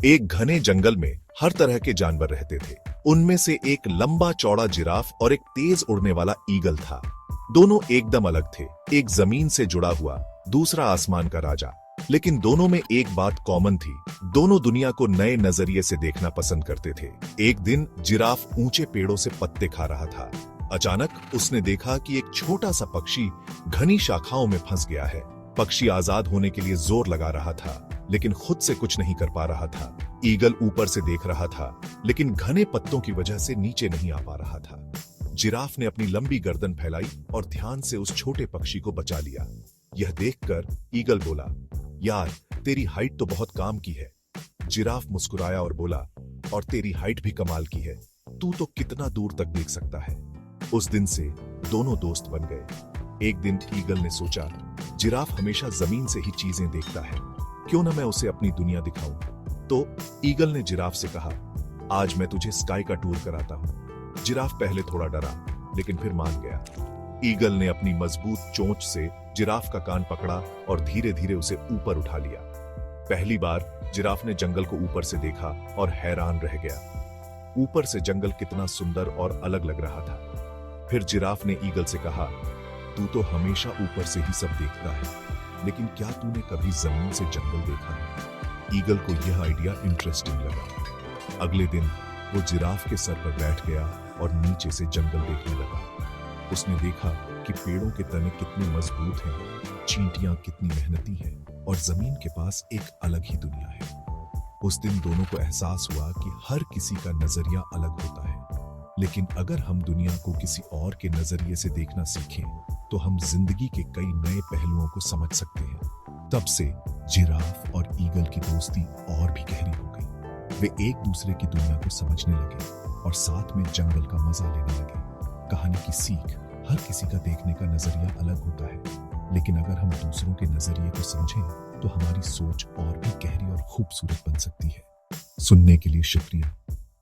एक घने जंगल में हर तरह के जानवर रहते थे। उनमें से एक लंबा चौड़ा जिराफ और एक तेज उड़ने वाला ईगल था। दोनों एकदम अलग थे, एक जमीन से जुड़ा हुआ, दूसरा आसमान का राजा। लेकिन दोनों में एक बात कॉमन थी, दोनों दुनिया को नए नजरिए से देखना पसंद करते थे। एक दिन जिराफ ऊंचे पेड़ों से पत्ते खा रहा था। अचानक उसने देखा कि एक छोटा सा पक्षी घनी शाखाओं में फंस गया है। पक्षी आजाद होने के लिए जोर लगा रहा था, लेकिन खुद से कुछ नहीं कर पा रहा था। ईगल ऊपर से देख रहा था, लेकिन घने पत्तों की वजह से नीचे नहीं आ पा रहा था। जिराफ ने अपनी लंबी गर्दन फैलाई और ध्यान से उस छोटे पक्षी को बचा लिया। यह देखकर ईगल बोला, यार, तेरी हाइट तो बहुत काम की है। जिराफ मुस्कुराया और बोला, और तेरी हाइट भी कमाल की है, तू तो कितना दूर तक देख सकता है। उस दिन से दोनों दोस्त बन गए। एक दिन ईगल ने सोचा, जिराफ हमेशा जमीन से ही चीजें देखता है, क्यों न मैं उसे अपनी दुनिया दिखाऊं। तो ईगल ने जिराफ से कहा, आज मैं तुझे स्काई का टूर कराता हूं। जिराफ पहले थोड़ा डरा, लेकिन फिर मान गया। ईगल ने अपनी मजबूत चोंच से जिराफ का कान पकड़ा और धीरे धीरे उसे ऊपर उठा लिया। पहली बार जिराफ ने जंगल को ऊपर से देखा और हैरान रह गया। ऊपर से जंगल कितना सुंदर और अलग लग रहा था। फिर जिराफ ने ईगल से कहा, तू तो हमेशा ऊपर से ही सब देखता है, लेकिन क्या तूने कभी जमीन से जंगल देखा है? ईगल को यह आइडिया इंटरेस्टिंग लगा। अगले दिन वो जिराफ के सर पर बैठ गया और नीचे से जंगल देखने लगा। उसने देखा कि पेड़ों के तने कितने मजबूत हैं, चींटियां कितनी मेहनती हैं और जमीन के पास एक अलग ही दुनिया है। उस दिन दोनों को एहसास हुआ कि हर किसी का नजरिया अलग होता है, लेकिन अगर हम दुनिया को किसी और के नजरिए से देखना सीखें तो हम जिंदगी के कई नए पहलुओं को समझ सकते हैं। तब से जिराफ और ईगल की दोस्ती और भी गहरी हो गई। वे एक दूसरे की दुनिया को समझने लगे और साथ में जंगल का मजा लेने लगे। कहानी की सीख, हर किसी का देखने का नजरिया अलग होता है, लेकिन अगर हम दूसरों के नजरिए को समझें तो हमारी सोच और भी गहरी और खूबसूरत बन सकती है। सुनने के लिए शुक्रिया।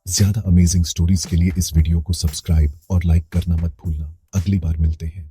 ज्यादा अमेजिंग स्टोरीज के लिए इस वीडियो को सब्सक्राइब और लाइक करना मत भूलना। अगली बार मिलते हैं।